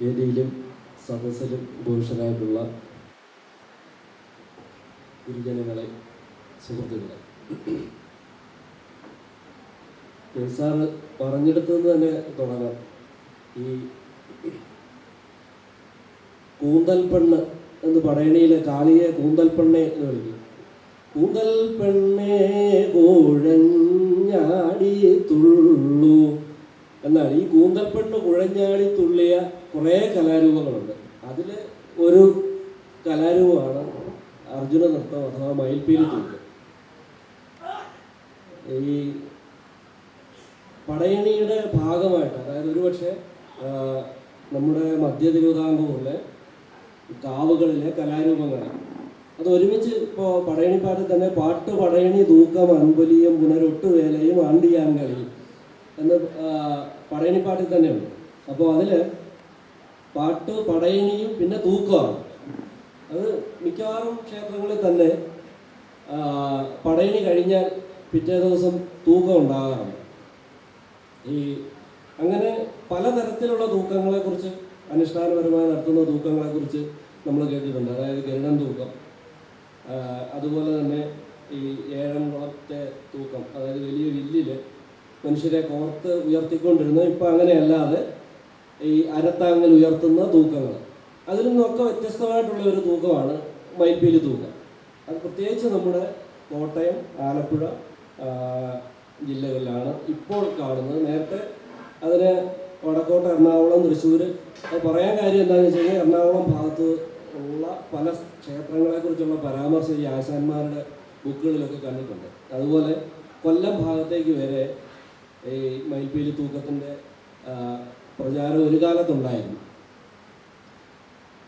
വേദിയിലും സദസ്സിലും ഭൂഷരായിട്ടുള്ള ഗുരുജനങ്ങളെ, സുഹൃത്തുക്കളെ, സാറ് പറഞ്ഞെടുത്തുനിന്ന് തന്നെ തുടങ്ങാം. ഈ കൂന്തൽ പെണ്ണ് എന്ന് പടയണിയിലെ കാളിയെ കൂന്തൽ പെണ്ണെ എന്ന് വിളിക്കും. കൂന്തൽ പെണ്ണെ കുഴഞ്ഞാടി തുള്ളു എന്നാണ്. ഈ കൂന്തൽ പെണ്ണ് കുഴഞ്ഞാടി തുള്ളിയ കുറേ കലാരൂപങ്ങളുണ്ട്. അതിൽ ഒരു കലാരൂപമാണ് അർജുന നൃത്തം അഥവാ മയിൽപ്പീലി തൂക്ക്. ഈ പടയണിയുടെ ഭാഗമായിട്ട്, അതായത് ഒരുപക്ഷെ നമ്മുടെ മധ്യ തിരുവിതാംകൂറിലെ കാവുകളിലെ കലാരൂപങ്ങളാണ്. അത് ഒരുമിച്ച് ഇപ്പോൾ പടയണിപ്പാട്ടിൽ തന്നെ പാട്ട്, പടയണി, തൂക്കം, അൻപൊലിയും, പുനരൊട്ടുവേലയും, ആണ്ടിയാൻകളി എന്ന് പടയണിപ്പാട്ടിൽ തന്നെ ഉണ്ട്. അപ്പോൾ അതിൽ പാട്ട്, പടയണിയും പിന്നെ തൂക്കമാണ്. അത് മിക്കവാറും ക്ഷേത്രങ്ങളിൽ തന്നെ പടയണി കഴിഞ്ഞാൽ പിറ്റേ ദിവസം തൂക്കം ഉണ്ടാകാറുണ്ട്. ഈ അങ്ങനെ പലതരത്തിലുള്ള തൂക്കങ്ങളെക്കുറിച്ച്, അനുഷ്ഠാനപരമായി നടത്തുന്ന തൂക്കങ്ങളെക്കുറിച്ച് നമ്മൾ കേട്ടിട്ടുണ്ട്. അതായത് ഗരുഡൻ തൂക്കം, അതുപോലെ തന്നെ ഈ ഏഴംകുളത്തെ തൂക്കം, അതായത് വലിയ വില്ലിൽ മനുഷ്യരെ കോർത്ത് ഉയർത്തിക്കൊണ്ടിരുന്നു. ഇപ്പം അങ്ങനെയല്ലാതെ ഈ അരത്താങ്ങൽ ഉയർത്തുന്ന തൂക്കങ്ങൾ. അതിൽ നിന്നൊക്കെ വ്യത്യസ്തമായിട്ടുള്ള ഒരു തൂക്കമാണ് മയിൽപ്പീലി തൂക്കം. അത് പ്രത്യേകിച്ച് നമ്മുടെ കോട്ടയം, ആലപ്പുഴ ജില്ലകളിലാണ് ഇപ്പോൾ കാണുന്നത്. നേരത്തെ അതിന് വടക്കോട്ട്, എറണാകുളം, തൃശ്ശൂർ. അത് പറയാൻ കാര്യം എന്താണെന്ന് വെച്ച് കഴിഞ്ഞാൽ എറണാകുളം ഭാഗത്ത് ഉള്ള പല ക്ഷേത്രങ്ങളെക്കുറിച്ചുള്ള പരാമർശം ഈ ആശാന്മാരുടെ ബുക്കുകളിലൊക്കെ കണ്ടിട്ടുണ്ട്. അതുപോലെ കൊല്ലം ഭാഗത്തേക്ക് വരെ ഈ മയിൽപ്പീലി തൂക്കത്തിൻ്റെ പ്രചാരം ഒരു കാലത്തുണ്ടായിരുന്നു.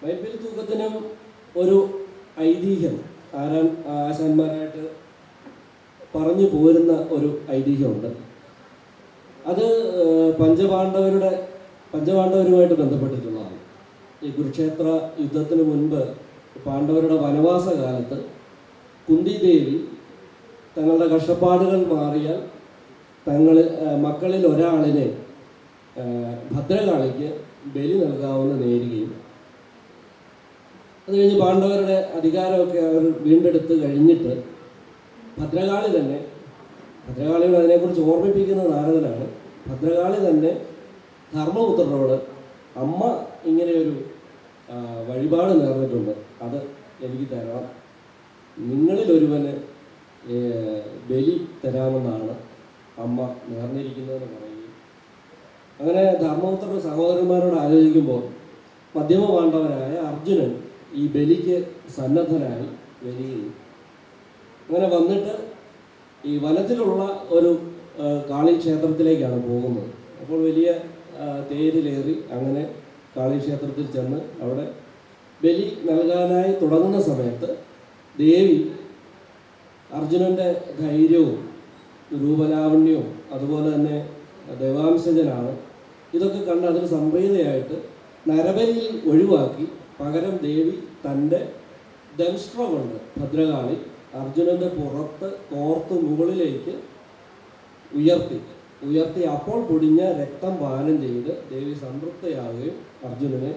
മയിൽപ്പീലി തൂക്കത്തിനും ഒരു ഐതിഹ്യം ആശാന്മാരായിട്ട് പറഞ്ഞു പോരുന്ന ഒരു ഐതിഹ്യമുണ്ട്. അത് പഞ്ചപാണ്ഡവരുമായിട്ട് ബന്ധപ്പെട്ടിട്ടുള്ളതാണ്. ഈ കുരുക്ഷേത്ര യുദ്ധത്തിന് മുൻപ് പാണ്ഡവരുടെ വനവാസ കാലത്ത് കുന്തിദേവി തങ്ങളുടെ കഷ്ടപ്പാടുകൾ മാറിയാൽ മക്കളിൽ ഒരാളിനെ ഭദ്രകാളിക്ക് ബലി നൽകാമെന്ന് നേരുകയും അത് കഴിഞ്ഞ് പാണ്ഡവരുടെ അധികാരമൊക്കെ അവർ വീണ്ടെടുത്ത് കഴിഞ്ഞിട്ട് ഭദ്രകാളിയോട് അതിനെക്കുറിച്ച് ഓർമ്മിപ്പിക്കുന്ന നാരദനാണ്. ഭദ്രകാളി തന്നെ ധർമ്മപുത്രനോട് അമ്മ ഇങ്ങനെയൊരു വഴിപാട് നേർന്നിട്ടുണ്ട്, അത് എനിക്ക് തരണം, നിങ്ങളിൽ ഒരുവന് ബലി തരാമെന്നാണ് അമ്മ നേർന്നിരിക്കുന്നതെന്ന് പറയുകയും അങ്ങനെ ധർമ്മപുത്രന്റെ സഹോദരന്മാരോട് ആലോചിക്കുമ്പോൾ മധ്യമ പാണ്ഡവനായ അർജുനൻ ഈ ബലിക്ക് സന്നദ്ധനായി വരികയും അങ്ങനെ വന്നിട്ട് ഈ വനത്തിലുള്ള ഒരു കാളിക്ഷേത്രത്തിലേക്കാണ് പോകുന്നത്. അപ്പോൾ വലിയ തേരിലേറി അങ്ങനെ കാളിക്ഷേത്രത്തിൽ ചെന്ന് അവിടെ ബലി നൽകാനായി തുടങ്ങുന്ന സമയത്ത് ദേവി അർജുനൻ്റെ ധൈര്യവും രൂപലാവണ്യവും അതുപോലെ തന്നെ ദേവാംശജനാണ് ഇതൊക്കെ കണ്ട് അതിന് സംപ്രീതയായിട്ട് നരബലി ഒഴിവാക്കി പകരം ദേവി തൻ്റെ ദംഷ്ട്ര കൊണ്ട് ഭദ്രകാളി അർജുനൻ്റെ പുറത്ത് കോർത്ത് മുകളിലേക്ക് ഉയർത്തി അപ്പോൾ പൊടിഞ്ഞ രക്തം പാനം ചെയ്ത് ദേവി സംതൃപ്തയാവുകയും അർജുനനെ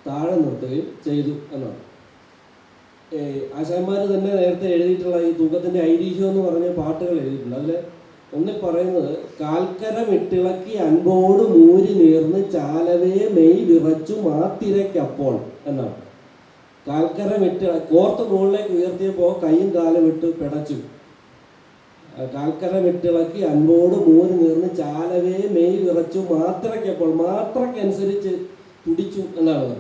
താഴെ നിർത്തുകയും ചെയ്തു എന്നാണ്. ആശാന്മാർ തന്നെ നേരത്തെ എഴുതിയിട്ടുള്ള ഈ തൂക്കത്തിൻ്റെ ഐതിഹ്യം എന്ന് പറഞ്ഞ പാട്ടുകൾ എഴുതിയിട്ടുണ്ട്. അതിൽ ഒന്നിൽ പറയുന്നത് കാൽക്കരമിട്ടിളക്കി അൻപോട് മൂരി നീർന്ന് ചാലവേ മെയ് വിറച്ചു മാത്തിരയ്ക്കപ്പോൾ എന്നാണ്. കോർത്ത് മുകളിലേക്ക് ഉയർത്തിയപ്പോൾ കൈയും കാലും ഇട്ട് പിടച്ചു. കാൽക്കരമിട്ടിളക്കി അൻപോട് മൂരി നീർന്ന് ചാലവേ മെയ് വിറച്ചു മാത്രയ്ക്കപ്പോൾ, മാത്രയ്ക്കനുസരിച്ച് തുടിച്ചു എന്നാണ്.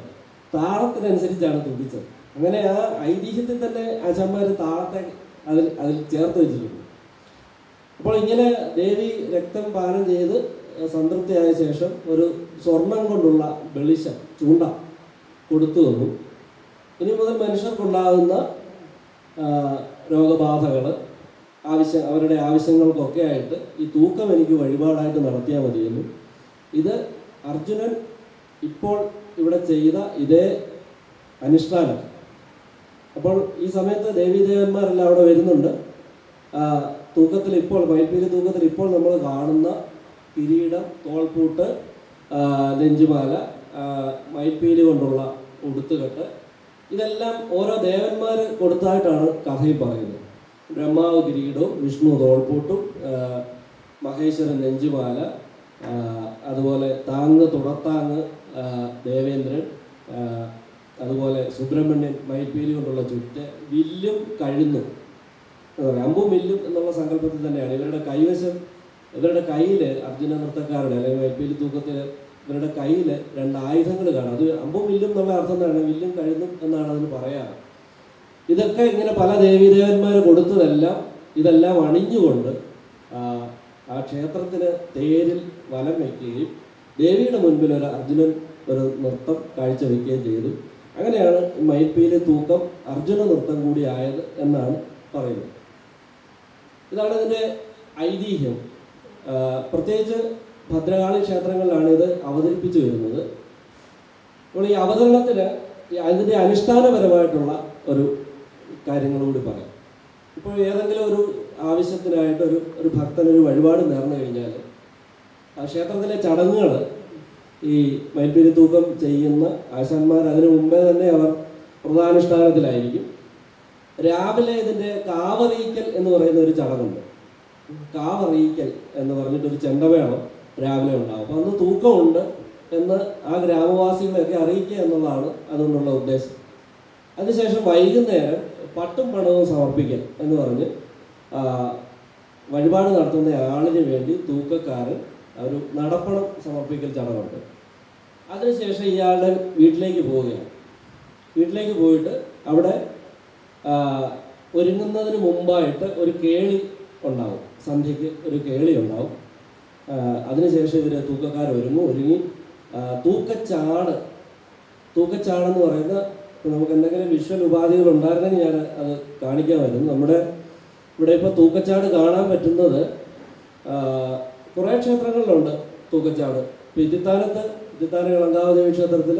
താളത്തിനനുസരിച്ചാണ് തുടിച്ചത്. അങ്ങനെ ആ ഐതിഹ്യത്തിൽ തന്നെ ആശാന്മാർ താളത്തെ അതിൽ ചേർത്ത് വെച്ചിട്ടുണ്ട്. അപ്പോൾ ഇങ്ങനെ ദേവി രക്തം പാനം ചെയ്ത് സംതൃപ്തിയായ ശേഷം ഒരു സ്വർണം കൊണ്ടുള്ള വെളിച്ചം ചൂണ്ട കൊടുത്തു തന്നു. ഇനി മുതൽ മനുഷ്യർക്കുണ്ടാകുന്ന രോഗബാധകൾ, അവരുടെ ആവശ്യങ്ങൾക്കൊക്കെ ആയിട്ട് ഈ തൂക്കം എനിക്ക് വഴിപാടായിട്ട് നടത്തിയാൽ മതിയെന്നു. ഇത് അർജുനൻ ഇപ്പോൾ ഇവിടെ ചെയ്ത ഇതേ അനുഷ്ഠാനം. അപ്പോൾ ഈ സമയത്ത് ദേവീദേവന്മാരെല്ലാം അവിടെ വരുന്നുണ്ട്. തൂക്കത്തിൽ ഇപ്പോൾ മയിൽപ്പീലി തൂക്കത്തിൽ ഇപ്പോൾ നമ്മൾ കാണുന്ന കിരീടം, തോൾപ്പൂട്ട്, നെഞ്ചുമാല, മയിൽപ്പീലി കൊണ്ടുള്ള ഉടുത്തുകെട്ട്, ഇതെല്ലാം ഓരോ ദേവന്മാർ കൊടുത്തതായിട്ടാണ് കഥയിൽ പറയുന്നത്. ബ്രഹ്മാവ് കിരീടവും വിഷ്ണു തോൾപൂട്ടും മഹേശ്വരൻ നെഞ്ചുമാല, അതുപോലെ താങ്ങ് തുടത്താങ്ങ് ദേവേന്ദ്രൻ, അതുപോലെ സുബ്രഹ്മണ്യൻ മയിൽപ്പീലി കൊണ്ടുള്ള ചുറ്റ്, വില്ലും കഴുന്നും, അമ്പും വില്ലും എന്നുള്ള സങ്കല്പത്തിൽ തന്നെയാണ് ഇവരുടെ കയ്യിൽ അർജുന നൃത്തക്കാരുടെ അല്ലെങ്കിൽ മയിൽപ്പീലി തൂക്കത്തിൽ ഇവരുടെ കയ്യിൽ 2 ആയുധങ്ങൾ കാണാം. അത് അമ്പും വില്ലും എന്നുള്ള അർത്ഥം എന്താണ്? വില്ലും കഴുന്നും എന്നാണ് അതിന് പറയാറ്. ഇതൊക്കെ ഇങ്ങനെ പല ദേവീദേവന്മാർ കൊടുത്തതെല്ലാം ഇതെല്ലാം അണിഞ്ഞുകൊണ്ട് ആ ക്ഷേത്രത്തിന് തേരിൽ വലം വയ്ക്കുകയും ദേവിയുടെ മുൻപിൽ അർജുനൻ ഒരു നൃത്തം കാഴ്ചവെക്കുകയും ചെയ്തു. അങ്ങനെയാണ് മയിൽപ്പീലി തൂക്കം അർജുന നൃത്തം കൂടി ആയത് എന്നാണ് പറയുന്നത്. ഇതാണ് ഇതിൻ്റെ ഐതിഹ്യം. പ്രത്യേകിച്ച് ഭദ്രകാളി ക്ഷേത്രങ്ങളിലാണ് ഇത് അവതരിപ്പിച്ചു വരുന്നത്. അപ്പോൾ ഈ അവതരണത്തിന് അതിൻ്റെ അനുഷ്ഠാനപരമായിട്ടുള്ള ഒരു കാര്യങ്ങൾ കൂടി പറയാം. ഇപ്പോൾ ഏതെങ്കിലും ഒരു ആവശ്യത്തിനായിട്ട് ഒരു ഭക്തനൊരു വഴിപാട് നേർന്നു കഴിഞ്ഞാൽ ആ ക്ഷേത്രത്തിലെ ചടങ്ങുകൾ ഈ മയിൽപ്പീലി തൂക്കം ചെയ്യുന്ന ആശാന്മാർ അതിനു മുമ്പേ തന്നെ അവർ പ്രധാനുഷ്ഠാനത്തിലായിരിക്കും. രാവിലെ ഇതിൻ്റെ കാവറിയിക്കൽ എന്ന് പറയുന്ന ഒരു ചടങ്ങുണ്ട്. കാവറിയിക്കൽ എന്ന് പറഞ്ഞിട്ടൊരു ചെണ്ടമേളം രാവിലെ ഉണ്ടാകും. അപ്പോൾ അന്ന് തൂക്കമുണ്ട് എന്ന് ആ ഗ്രാമവാസികളെയൊക്കെ അറിയിക്കുക എന്നുള്ളതാണ് അതുകൊണ്ടുള്ള ഉദ്ദേശം. അതിനുശേഷം വൈകുന്നേരം പട്ടും പണവും സമർപ്പിക്കൽ എന്ന് പറഞ്ഞ് വഴിപാട് നടത്തുന്ന ആളിന് വേണ്ടി തൂക്കക്കാരൻ ഒരു നടപ്പണം സമർപ്പിക്കൽ ചടങ്ങുണ്ട്. അതിനുശേഷം ഇയാളുടെ വീട്ടിലേക്ക് പോവുകയാണ്. വീട്ടിലേക്ക് പോയിട്ട് അവിടെ ഒരുങ്ങുന്നതിന് മുമ്പായിട്ട് ഒരു കേളി ഉണ്ടാവും. സന്ധ്യയ്ക്ക് ഒരു കേളി ഉണ്ടാവും. അതിനുശേഷം ഇവർ തൂക്കക്കാർ ഒരുങ്ങി തൂക്കച്ചാടെന്ന് പറയുന്ന, നമുക്ക് എന്തെങ്കിലും വിഷ്വൽ ഉപാധികൾ ഉണ്ടായിരുന്നെങ്കിൽ ഞാൻ അത് കാണിക്കാമായിരുന്നു. നമ്മുടെ ഇവിടെ ഇപ്പോൾ തൂക്കച്ചാട് കാണാൻ പറ്റുന്നത് കുറേ ക്ഷേത്രങ്ങളിലുണ്ട് തൂക്കച്ചാട്. ഇത്തിത്താന ഇളങ്കാവ് ദേവി ക്ഷേത്രത്തിൽ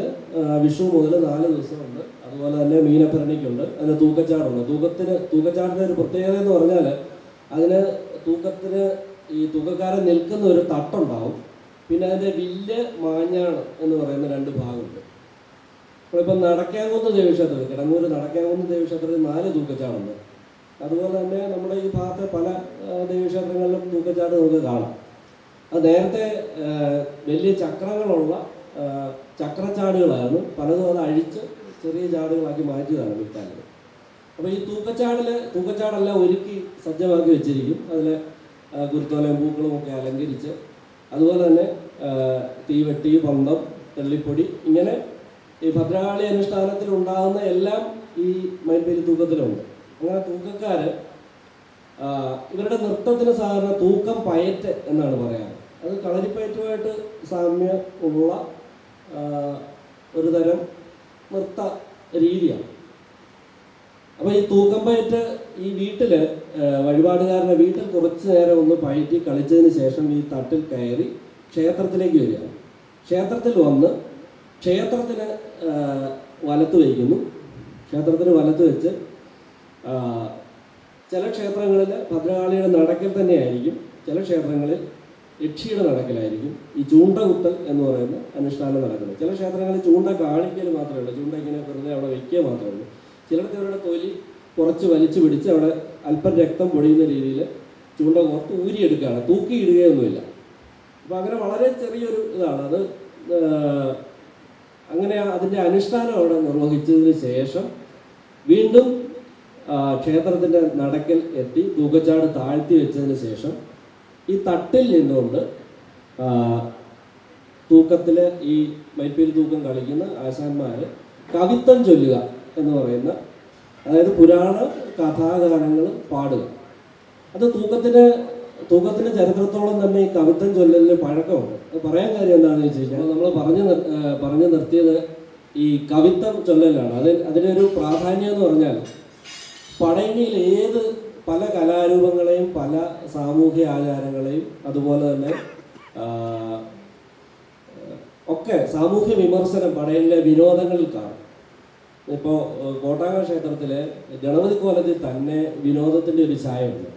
വിഷു മുതൽ 4 ദിവസമുണ്ട്. അതുപോലെ തന്നെ മീനഭരണിക്കുണ്ട്. അതിന് തൂക്കച്ചാടുണ്ട്. തൂക്കച്ചാടിൻ്റെ ഒരു പ്രത്യേകത എന്ന് പറഞ്ഞാൽ അതിന് തൂക്കത്തിന് ഈ തൂക്കക്കാരൻ നിൽക്കുന്ന ഒരു തട്ടുണ്ടാവും. പിന്നെ അതിൻ്റെ വില്ല് മാഞ്ഞാണ് എന്ന് പറയുന്ന 2 ഭാഗമുണ്ട്. ഇപ്പം നടക്കാങ്കുന്ന് ദേവീക്ഷേത്രത്തിൽ, കിടങ്ങൂര് നടക്കാങ്കുന്ന് ദേവീക്ഷേത്രത്തിൽ 4 തൂക്കച്ചാടുണ്ട്. അതുപോലെ തന്നെ നമ്മുടെ ഈ ഭാഗത്തെ പല ദേവീക്ഷേത്രങ്ങളിലും തൂക്കച്ചാട് നമുക്ക് കാണാം. അത് നേരത്തെ വലിയ ചക്രങ്ങളുള്ള ചക്രച്ചാടുകളായിരുന്നു. പലതും അത് അഴിച്ച് ചെറിയ ചാടുകളാക്കി മാറ്റിയതാണ് വിൽക്കാനുള്ളത്. അപ്പോൾ ഈ തൂക്കച്ചാടെല്ലാം ഒരുക്കി സജ്ജമാക്കി വെച്ചിരിക്കും. അതിൽ കുരുത്തോലയും പൂക്കളും ഒക്കെ അലങ്കരിച്ച്, അതുപോലെ തന്നെ തീവെട്ടി, പന്തം, തെള്ളിപ്പൊടി, ഇങ്ങനെ ഈ ഭദ്രകാളി അനുഷ്ഠാനത്തിൽ ഉണ്ടാകുന്ന എല്ലാം ഈ മയിൽപ്പീലി തൂക്കത്തിലുണ്ട്. അങ്ങനെ തൂക്കക്കാർ ഇവരുടെ നൃത്തത്തിന് സാധാരണ തൂക്കം പയറ്റ് എന്നാണ് പറയാറ്. അത് കളരിപ്പയറ്റുമായിട്ട് സാമ്യം ഉള്ള ഒരു തരം നൃത്ത രീതിയാണ്. അപ്പോൾ ഈ തൂക്കം പയറ്റ് ഈ വീട്ടിൽ വഴിപാടുകാരൻ്റെ വീട്ടിൽ കുറച്ച് നേരം ഒന്ന് പയറ്റി കളിച്ചതിന് ശേഷം ഈ തട്ടിൽ കയറി ക്ഷേത്രത്തിലേക്ക് വരികയാണ്. ക്ഷേത്രത്തിൽ വന്ന് ക്ഷേത്രത്തിന് വലത്ത് വയ്ക്കുന്നു. ക്ഷേത്രത്തിന് വലത്ത് വെച്ച് ചില ക്ഷേത്രങ്ങളിൽ ഭദ്രകാളിയുടെ നടക്കൽ തന്നെയായിരിക്കും, ചില ക്ഷേത്രങ്ങളിൽ യക്ഷിയുടെ നടക്കലായിരിക്കും ഈ ചൂണ്ടകുത്തൽ എന്ന് പറയുന്ന അനുഷ്ഠാനം നടക്കുന്നത്. ചില ക്ഷേത്രങ്ങളിൽ ചൂണ്ട കാണിക്കൽ മാത്രമേ ഉള്ളൂ, ചൂണ്ട ഇങ്ങനെ വെറുതെ അവിടെ വയ്ക്കുക മാത്രമേ ഉള്ളൂ. ചിലർക്ക് അവരുടെ തൊലി കുറച്ച് വലിച്ചു പിടിച്ച് അവിടെ അല്പം രക്തം പൊടിയുന്ന രീതിയിൽ ചൂണ്ട കോർത്ത് ഊരിയെടുക്കുകയാണ്, തൂക്കിയിടുകയൊന്നുമില്ല. അപ്പോൾ അങ്ങനെ വളരെ ചെറിയൊരു ഇതാണ് അത്. അങ്ങനെ അതിൻ്റെ അനുഷ്ഠാനം അവിടെ നിർവഹിച്ചതിന് ശേഷം വീണ്ടും ക്ഷേത്രത്തിൻ്റെ നടക്കൽ എത്തി തൂക്കച്ചാട് താഴ്ത്തി വെച്ചതിന് ശേഷം ഈ തട്ടിൽ നിന്നുകൊണ്ട് തൂക്കത്തിൽ ഈ മയിൽപ്പീലി തൂക്കം കളിക്കുന്ന ആശാന്മാർ കവിത്വം ചൊല്ലുക എന്ന് പറയുന്ന, അതായത് പുരാണ കഥാഗാനങ്ങൾ പാടുക. അത് തൂക്കത്തിൻ്റെ ചരിത്രത്തോളം തന്നെ ഈ കവിത്വം ചൊല്ലലിന് പഴക്കമുണ്ട്. അത് പറയാൻ കാര്യം എന്താണെന്ന് വെച്ച് കഴിഞ്ഞാൽ നമ്മൾ പറഞ്ഞു നിർത്തിയത് ഈ കവിത്വം ചൊല്ലലാണ്. അതിനൊരു പ്രാധാന്യം എന്ന് പറഞ്ഞാൽ പടയണിയിൽ ഏത് പല കലാരൂപങ്ങളെയും പല സാമൂഹ്യ ആചാരങ്ങളെയും അതുപോലെ തന്നെ ഒക്കെ സാമൂഹ്യ വിമർശനം പടയണിലെ വിനോദങ്ങളിൽ കാണും. ഇപ്പോൾ കോട്ടാങ്ങൽ ക്ഷേത്രത്തിലെ ഗണപതി കോലത്തിൽ തന്നെ വിനോദത്തിൻ്റെ ഒരു ഛായയുണ്ട്.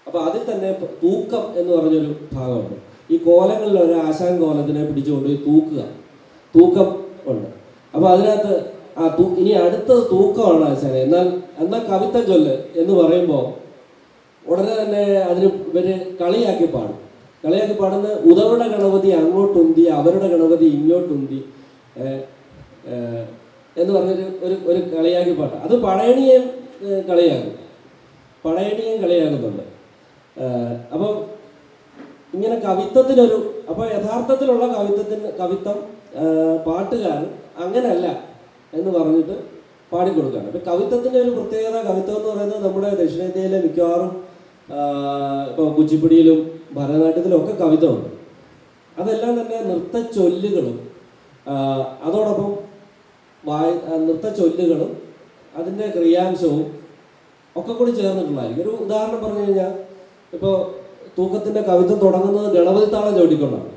അപ്പോൾ അതിൽ തന്നെ തൂക്കം എന്ന് പറഞ്ഞൊരു ഭാഗമുണ്ട്. ഈ കോലങ്ങളിൽ ഒരു ആശാൻ കോലത്തിനെ പിടിച്ചുകൊണ്ട് തൂക്കം ഉണ്ട്. അപ്പോൾ അതിനകത്ത് ഇനി അടുത്തത് തൂക്കമാണ് ആശാനെ. എന്നാൽ കവിത ചൊല്ല് എന്ന് പറയുമ്പോൾ ഉടനെ തന്നെ അതിന് ഇവര് കളിയാക്കി പാടുന്ന ഉദവയുടെ ഗണപതി അങ്ങോട്ടുന്തി അവരുടെ ഗണപതി ഇങ്ങോട്ടുന്തി എന്ന് പറഞ്ഞൊരു ഒരു കളിയാക്കി പാട്ട്. അത് പടയണിയും കളിയാക്കുന്നുണ്ട്. അപ്പം ഇങ്ങനെ കവിത്വത്തിനൊരു അപ്പോൾ യഥാർത്ഥത്തിലുള്ള കവിത്വം പാട്ടുകാരൻ അങ്ങനല്ല എന്ന് പറഞ്ഞിട്ട് പാടിക്കൊടുക്കുകയാണ്. അപ്പം കവിത്വത്തിൻ്റെ ഒരു പ്രത്യേകത, കവിത്വം എന്ന് പറയുന്നത് നമ്മുടെ ദക്ഷിണേന്ത്യയിലെ മിക്കവാറും ഇപ്പോൾ കുച്ചിപ്പുടിയിലും ഭരതനാട്യത്തിലും ഒക്കെ കവിത്വമുണ്ട്. അതെല്ലാം തന്നെ നൃത്തച്ചൊല്ലുകളും അതോടൊപ്പം നൃത്തച്ചൊല്ലുകളും അതിൻ്റെ ക്രിയാംശവും ഒക്കെ കൂടി ചേർന്നിട്ടുള്ളതായിരിക്കും. ഒരു ഉദാഹരണം പറഞ്ഞു കഴിഞ്ഞാൽ ഇപ്പോൾ തൂക്കത്തിൻ്റെ കവിത്വം തുടങ്ങുന്നത് ഗണപതി താളം ചവിട്ടിക്കൊണ്ടാണ്.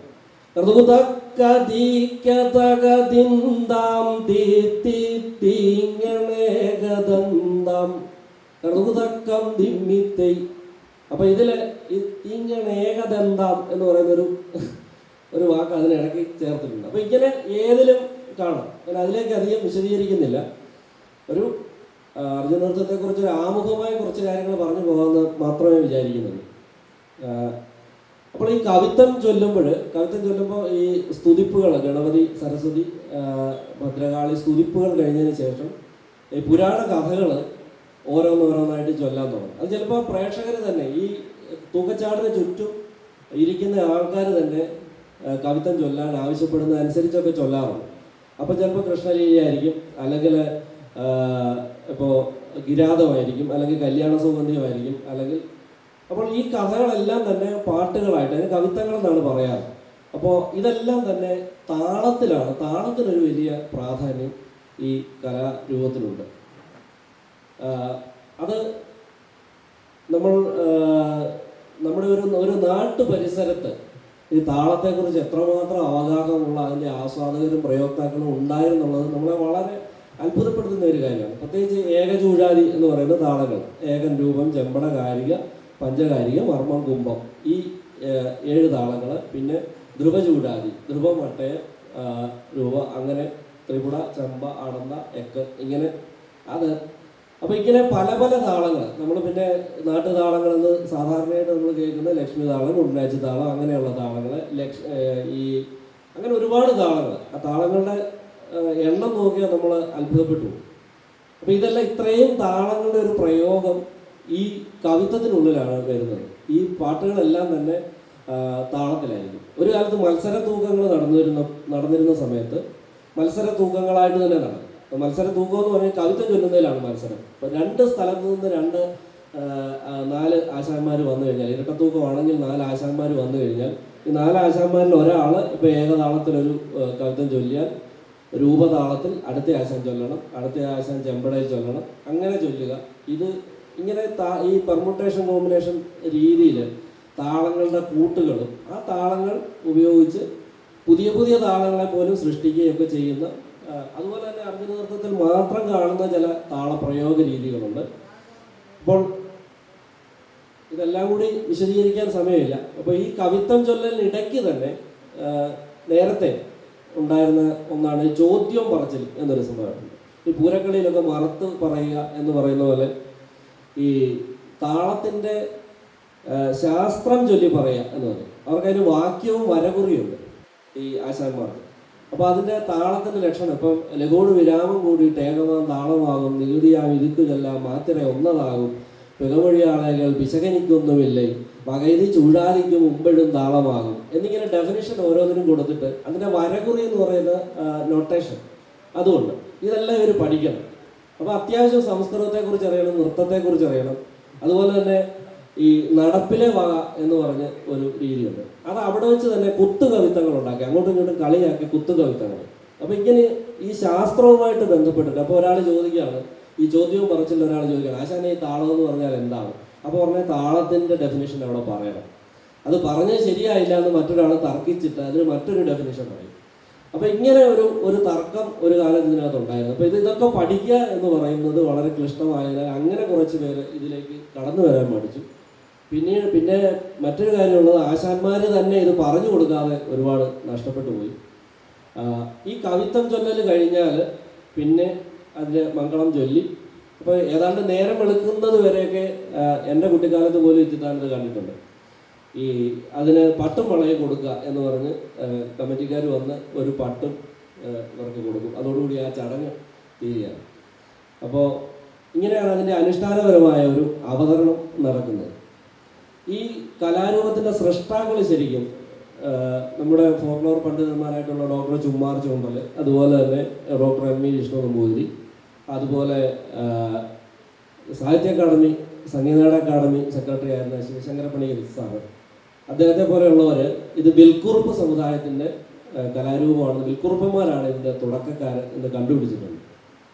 അപ്പൊ ഇതില് ഇങ്ങനേകദന്തം എന്ന് പറയുന്ന ഒരു വാക്ക് അതിനിടയ്ക്ക് ചേർത്തിട്ടുണ്ട്. അപ്പൊ ഇങ്ങനെ ഏതിലും കാണാം. ഞാൻ അതിലേക്ക് അധികം വിശദീകരിക്കുന്നില്ല. ഒരു അർജുന നൃത്തത്തെ കുറിച്ച് ഒരു ആമുഖമായി കുറച്ച് കാര്യങ്ങൾ പറഞ്ഞു പോകാമെന്ന് മാത്രമേ വിചാരിക്കുന്നുള്ളൂ. അപ്പോൾ ഈ കവിത്വം ചൊല്ലുമ്പോൾ ഈ സ്തുതിപ്പുകൾ, ഗണപതി, സരസ്വതി, ഭദ്രകാളി സ്തുതിപ്പുകൾ കഴിഞ്ഞതിന് ശേഷം ഈ പുരാണ കഥകൾ ഓരോന്നോരോന്നായിട്ട് ചൊല്ലാൻ തുടങ്ങും. അത് ചിലപ്പോൾ പ്രേക്ഷകർ തന്നെ, ഈ തൂക്കച്ചാടിന് ചുറ്റും ഇരിക്കുന്ന ആൾക്കാർ തന്നെ കവിത്വം ചൊല്ലാൻ ആവശ്യപ്പെടുന്ന അനുസരിച്ചൊക്കെ ചൊല്ലാറുണ്ട്. അപ്പോൾ ചിലപ്പോൾ കൃഷ്ണലീലയായിരിക്കും, അല്ലെങ്കിൽ ഇപ്പോൾ കിരാതമായിരിക്കും, അല്ലെങ്കിൽ കല്യാണ സൗഗന്ധ്യമായിരിക്കും, അല്ലെങ്കിൽ അപ്പോൾ ഈ കഥകളെല്ലാം തന്നെ പാട്ടുകളായിട്ട്, അതിന് കവിത്വങ്ങളെന്നാണ് പറയാറ്. അപ്പോൾ ഇതെല്ലാം തന്നെ താളത്തിലാണ്. താളത്തിനൊരു വലിയ പ്രാധാന്യം ഈ കലാരൂപത്തിലുണ്ട്. അത് നമ്മുടെ ഒരു നാട്ടു പരിസരത്ത് ഈ താളത്തെക്കുറിച്ച് എത്രമാത്രം അവഗാഹമുള്ള അതിൻ്റെ ആസ്വാദകരും പ്രയോക്താക്കളും ഉണ്ടായിരുന്നുള്ളത് നമ്മളെ വളരെ അത്ഭുതപ്പെടുത്തുന്ന ഒരു കാര്യമാണ്. പ്രത്യേകിച്ച് ഏകചൂഴാതി എന്ന് പറയുന്ന താളങ്ങൾ, ഏകൻ, രൂപം, ചെമ്പട, കാരിക, പഞ്ചകാരിക, മർമ്മം, കുംഭം, ഈ 7 താളങ്ങൾ. പിന്നെ ധ്രുവചൂടാതി, ധ്രുവം, മട്ടയ, രൂപ, അങ്ങനെ ത്രിപുട, ചമ്പ, അടന്ത, എക്ക്, ഇങ്ങനെ അത്. അപ്പോൾ ഇങ്ങനെ പല പല താളങ്ങൾ നമ്മൾ പിന്നെ നാട്ടുതാളങ്ങളെന്ന് സാധാരണയായിട്ട് നമ്മൾ കേൾക്കുന്ന ലക്ഷ്മി താളം, ഉണ്ണാച്ചി താളം, അങ്ങനെയുള്ള താളങ്ങൾ, അങ്ങനെ ഒരുപാട് താളങ്ങൾ. ആ താളങ്ങളുടെ എണ്ണം നോക്കിയാൽ നമ്മൾ അത്ഭുതപ്പെട്ടു. അപ്പോൾ ഇതെല്ലാം, ഇത്രയും താളങ്ങളുടെ ഒരു പ്രയോഗം ഈ കവിത്വത്തിനുള്ളിലാണ് വരുന്നത്. ഈ പാട്ടുകളെല്ലാം തന്നെ താളത്തിലായിരിക്കും. ഒരു കാലത്ത് മത്സര തൂക്കങ്ങൾ നടന്നിരുന്ന സമയത്ത് മത്സര തൂക്കങ്ങളായിട്ട് തന്നെ നടക്കും. മത്സര തൂക്കം എന്ന് പറഞ്ഞാൽ കവിത്വം ചൊല്ലുന്നതിലാണ് മത്സരം. ഇപ്പോൾ 2 സ്ഥലത്ത് നിന്ന് 4 ആശാന്മാർ വന്നു കഴിഞ്ഞാൽ, ഇരട്ടത്തൂക്കമാണെങ്കിൽ 4 ആശാന്മാർ വന്നു കഴിഞ്ഞാൽ, ഈ 4 ആശാന്മാരിൽ ഒരാൾ ഇപ്പോൾ ഏകതാളത്തിലൊരു കവിത്വം ചൊല്ലിയാൽ രൂപതാളത്തിൽ അടുത്ത ആശാൻ ചൊല്ലണം, അടുത്ത ആശാൻ ചെമ്പടയിൽ ചൊല്ലണം, അങ്ങനെ ചൊല്ലുക. ഇത് ഇങ്ങനെ ഈ പെർമുട്ടേഷൻ കോമ്പിനേഷൻ രീതിയിൽ താളങ്ങളുടെ കൂട്ടുകളും ആ താളങ്ങൾ ഉപയോഗിച്ച് പുതിയ പുതിയ താളങ്ങളെ പോലും സൃഷ്ടിക്കുകയൊക്കെ ചെയ്യുന്ന, അതുപോലെ തന്നെ അർജുന നൃത്തത്തിൽ മാത്രം കാണുന്ന ചില താളപ്രയോഗ രീതികളുണ്ട്. അപ്പോൾ ഇതെല്ലാം കൂടി വിശദീകരിക്കാൻ സമയമില്ല. അപ്പോൾ ഈ കവിത്വം ചൊല്ലലിനിടയ്ക്ക് തന്നെ നേരത്തെ ഉണ്ടായിരുന്ന ഒന്നാണ് ചോദ്യം പറച്ചിൽ എന്നൊരു സംഭവമുണ്ട്. ഈ പൂരക്കളിയിലൊക്കെ മറുത്ത് പറയുക എന്ന് പറയുന്ന പോലെ ഈ താളത്തിൻ്റെ ശാസ്ത്രം ചൊല്ലി പറയുക എന്ന് പറയും. അവർക്കതിന് വാക്യവും വരകുറിയുണ്ട് ഈ ആശാന്മാർക്ക്. അപ്പോൾ അതിൻ്റെ താളത്തിൻ്റെ ലക്ഷണം, ഇപ്പം ലഘോട് വിരാമം കൂടിയിട്ട് ഏകമാം താളമാകും, നികുതിയാം ഇതുക്കുചെല്ലാം മാത്തിര ഒന്നതാകും, പിഴമൊഴിയാളകൾ പിശകനിക്കൊന്നുമില്ലേ, വകൈതി ചൂടാതിക്ക് മുമ്പെഴും താളമാകും എന്നിങ്ങനെ ഡെഫിനിഷൻ ഓരോന്നിനും കൊടുത്തിട്ട് അതിൻ്റെ വരകുറി എന്ന് പറയുന്ന നൊട്ടേഷൻ അതുകൊണ്ട് ഇതെല്ലാം ഇവർ പഠിക്കണം. അപ്പോൾ അത്യാവശ്യം സംസ്കൃതത്തെക്കുറിച്ച് അറിയണം, നൃത്തത്തെക്കുറിച്ച് അറിയണം. അതുപോലെ തന്നെ ഈ നടപ്പിലെ വക എന്ന് പറഞ്ഞ ഒരു രീതിയുണ്ട്. അത് അവിടെ വെച്ച് തന്നെ കുത്തുകവിത്തങ്ങൾ ഉണ്ടാക്കി, അങ്ങോട്ടും ഇങ്ങോട്ടും കളിയാക്കി കുത്തുകവിത്തങ്ങൾ. അപ്പോൾ ഇങ്ങനെ ഈ ശാസ്ത്രവുമായിട്ട് ബന്ധപ്പെട്ടിട്ട്, അപ്പോൾ ഒരാൾ ചോദിക്കുകയാണ്, ഈ ചോദ്യവും പറച്ചില്ല ഒരാൾ ചോദിക്കുകയാണ്, ആശാനെ ഈ താളം എന്ന് പറഞ്ഞാൽ എന്താണ്? അപ്പോൾ പറഞ്ഞാൽ താളത്തിൻ്റെ ഡെഫിനേഷൻ അവിടെ പറയണം. അത് പറഞ്ഞത് ശരിയായില്ല എന്ന് മറ്റൊരാൾ തർക്കിച്ചിട്ട് അതിന് മറ്റൊരു ഡെഫിനേഷൻ പറയും. അപ്പോൾ ഇങ്ങനെ ഒരു തർക്കം ഒരു കാലത്ത് ഇതിനകത്തുണ്ടായിരുന്നു. അപ്പോൾ ഇതൊക്കെ പഠിക്കുക എന്ന് പറയുന്നത് വളരെ ക്ലിഷ്ടമായതിനാൽ അങ്ങനെ കുറച്ച് പേര് ഇതിലേക്ക് കടന്നു വരാൻ മടിച്ചു. പിന്നെ മറ്റൊരു കാര്യമുള്ളത്, ആശാന്മാർ തന്നെ ഇത് പറഞ്ഞു കൊടുക്കാതെ ഒരുപാട് നഷ്ടപ്പെട്ടു പോയി. ഈ കവിത്വം ചൊല്ലൽ കഴിഞ്ഞാൽ പിന്നെ അതിൻ്റെ മംഗളം ചൊല്ലി, അപ്പോൾ ഏതാണ്ട് നേരം വെളുക്കുന്നത് വരെയൊക്കെ എൻ്റെ കുട്ടിക്കാലത്ത് പോലും ഇത്തിത്താനത്ത് കണ്ടിട്ടുണ്ട്. ഈ അതിന് പട്ടും വളയും കൊടുക്കുക എന്ന് പറഞ്ഞ് കമ്മിറ്റിക്കാർ വന്ന് ഒരു പട്ടും ഇവർക്ക് കൊടുക്കും. അതോടുകൂടി ആ ചടങ്ങ് തീരുകയാണ്. അപ്പോൾ ഇങ്ങനെയാണ് അതിൻ്റെ അനുഷ്ഠാനപരമായ ഒരു അവതരണം നടക്കുന്നത്. ഈ കലാരൂപത്തിൻ്റെ സൃഷ്ടാക്കൾ ശരിക്കും നമ്മുടെ ഫോക്ലോർ പണ്ഡിതന്മാരായിട്ടുള്ള ഡോക്ടർ ചുമ്മാർ ചൂണ്ടൽ, അതുപോലെ തന്നെ doctor M V Vishnu Namboothiri, അതുപോലെ സാഹിത്യ അക്കാദമി സംഗീത അക്കാദമി സെക്രട്ടറി ആയിരുന്ന ശിവശങ്കര പണിക്കർ സാറ്, അദ്ദേഹത്തെ പോലെയുള്ളവർ ഇത് വിൽക്കുറുപ്പ് സമുദായത്തിൻ്റെ കലാരൂപമാണ്, വിൽക്കുറുപ്പന്മാരാണ് ഇതിൻ്റെ തുടക്കക്കാർ എന്ന് കണ്ടുപിടിച്ചിട്ടുണ്ട്.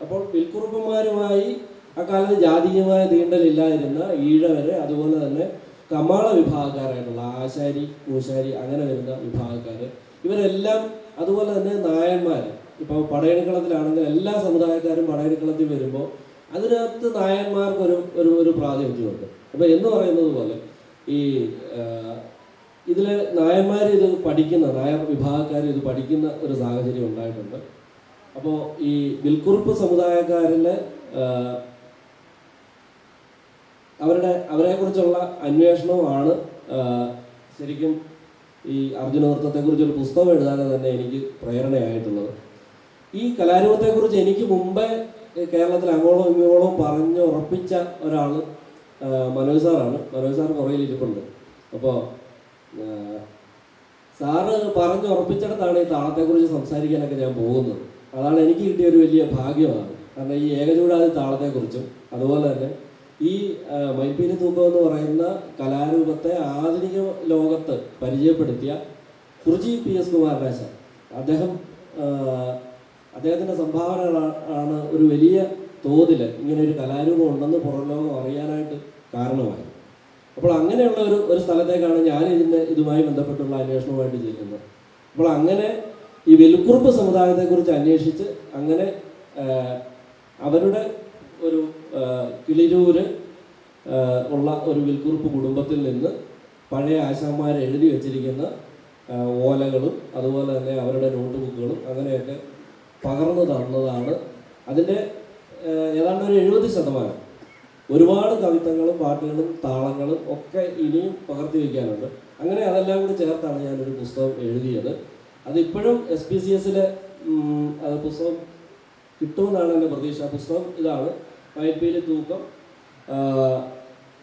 അപ്പോൾ വിൽക്കുറുപ്പന്മാരുമായി അക്കാലത്ത് ജാതീയമായ തീണ്ടലില്ലാതിരുന്ന ഈഴവര്, അതുപോലെ തന്നെ കമാള വിഭാഗക്കാരായിട്ടുള്ള ആശാരി മൂശാരി അങ്ങനെ വരുന്ന വിഭാഗക്കാർ, ഇവരെല്ലാം, അതുപോലെ തന്നെ നായന്മാർ, ഇപ്പോൾ പടയണിക്കളത്തിലാണെങ്കിൽ എല്ലാ സമുദായക്കാരും പടയണിക്കളത്തിൽ വരുമ്പോൾ അതിനകത്ത് നായന്മാർക്കൊരു ഒരു ഒരു പ്രാതിനിധ്യമുണ്ട്. അപ്പോൾ എന്ന് പറയുന്നത് പോലെ ഈ ഇതിൽ നായന്മാർ ഇത് പഠിക്കുന്ന, നായർ വിഭാഗക്കാർ ഇത് പഠിക്കുന്ന ഒരു സാഹചര്യം ഉണ്ടായിട്ടുണ്ട്. അപ്പോൾ ഈ വിൽക്കുറുപ്പ് സമുദായക്കാരിലെ അവരെക്കുറിച്ചുള്ള അന്വേഷണവുമാണ് ശരിക്കും ഈ അർജുന നൃത്തത്തെക്കുറിച്ചൊരു പുസ്തകം എഴുതാൻ തന്നെ എനിക്ക് പ്രേരണയായിട്ടുള്ളത്. ഈ കലാരൂപത്തെക്കുറിച്ച് എനിക്ക് മുമ്പേ കേരളത്തിൽ അങ്ങോളം ഇങ്ങോളം പറഞ്ഞ് ഉറപ്പിച്ച ഒരാൾ മനോജ് സാറാണ്. മനോജ് സാർ പുറകിൽ ഇരിപ്പുണ്ട്. അപ്പോൾ സാറ് പറഞ്ഞുറപ്പിച്ചിടത്താണ് ഈ താളത്തെക്കുറിച്ച് സംസാരിക്കാനൊക്കെ ഞാൻ പോകുന്നത്. അതാണ് എനിക്ക് കിട്ടിയ ഒരു വലിയ ഭാഗ്യമാണ്. കാരണം ഈ ഏകചൂടാതി താളത്തെക്കുറിച്ചും അതുപോലെ തന്നെ ഈ മയിൽപ്പീലി തൂക്കം എന്ന് പറയുന്ന കലാരൂപത്തെ ആധുനിക ലോകത്ത് പരിചയപ്പെടുത്തിയ കുറിച്ചി PS കുമാരനാശാൻ, അദ്ദേഹത്തിൻ്റെ സംഭാവനകളാണ് ഒരു വലിയ തോതിൽ ഇങ്ങനെ ഒരു കലാരൂപം ഉണ്ടെന്ന് പുറം ലോകം അറിയാനായിട്ട് കാരണമായി. അപ്പോൾ അങ്ങനെയുള്ള ഒരു സ്ഥലത്തേക്കാണ് ഞാൻ ഇതുമായി ബന്ധപ്പെട്ടുള്ള അന്വേഷണവുമായിട്ട് ചെയ്യുന്നത്. അപ്പോൾ അങ്ങനെ ഈ വിൽക്കുറുപ്പ് സമുദായത്തെക്കുറിച്ച് അന്വേഷിച്ച് അങ്ങനെ അവരുടെ ഒരു കിളിരൂര് ഉള്ള ഒരു വിൽക്കുറുപ്പ് കുടുംബത്തിൽ നിന്ന് പഴയ ആശാന്മാർ എഴുതി വച്ചിരിക്കുന്ന ഓലകളും അതുപോലെ തന്നെ അവരുടെ നോട്ട് ബുക്കുകളും അങ്ങനെയൊക്കെ പകർന്നു തന്നതാണ് അതിൻ്റെ ഏതാണ്ട് ഒരു 70%. ഒരുപാട് കവിതകളും പാട്ടുകളും താളങ്ങളും ഒക്കെ ഇനിയും പകർത്തി വയ്ക്കാനുണ്ട്. അങ്ങനെ അതെല്ലാം കൂടി ചേർത്താണ് ഞാനൊരു പുസ്തകം എഴുതിയത്. അതിപ്പോഴും SPCS-ൽ അത് പുസ്തകം കിട്ടുമെന്നാണ് എൻ്റെ പ്രതീക്ഷ. പുസ്തകം ഇതാണ്, മയിൽപ്പീലി തൂക്കം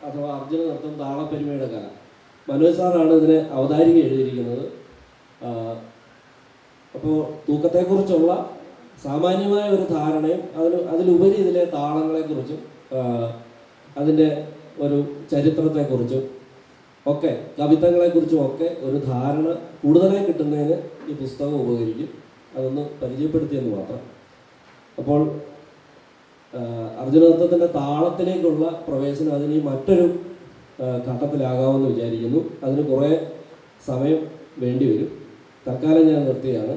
അഥവാ അർജുന നൃത്തം താളപ്പെരുമയുടെ കല. മനോജ് സാറാണ് ഇതിനെ അവതാരിക എഴുതിയിരിക്കുന്നത്. അപ്പോൾ തൂക്കത്തെക്കുറിച്ചുള്ള സാമാന്യമായ ഒരു ധാരണയും അതിലുപരി ഇതിലെ താളങ്ങളെക്കുറിച്ചും അതിൻ്റെ ഒരു ചരിത്രത്തെക്കുറിച്ചും ഒക്കെ കവിതകളെക്കുറിച്ചും ഒക്കെ ഒരു ധാരണ കൂടുതലായി കിട്ടുന്നതിന് ഈ പുസ്തകം ഉപകരിക്കും. അതൊന്ന് പരിചയപ്പെടുത്തിയെന്ന് മാത്രം. അപ്പോൾ അർജുന നൃത്തത്തിൻ്റെ താളത്തിലേക്കുള്ള പ്രവേശനം അതിന് മറ്റൊരു ഘട്ടത്തിലാകാമെന്ന് വിചാരിക്കുന്നു. അതിന് കുറേ സമയം വേണ്ടി വരും. തൽക്കാലം ഞാൻ നിർത്തിയാണ്.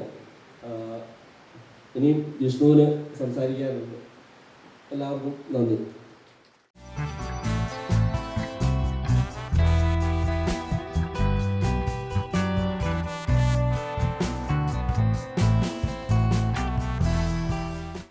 ഇനിയും വിഷ്ണുവിന് സംസാരിക്കാനുണ്ട്. എല്ലാവർക്കും നന്ദി.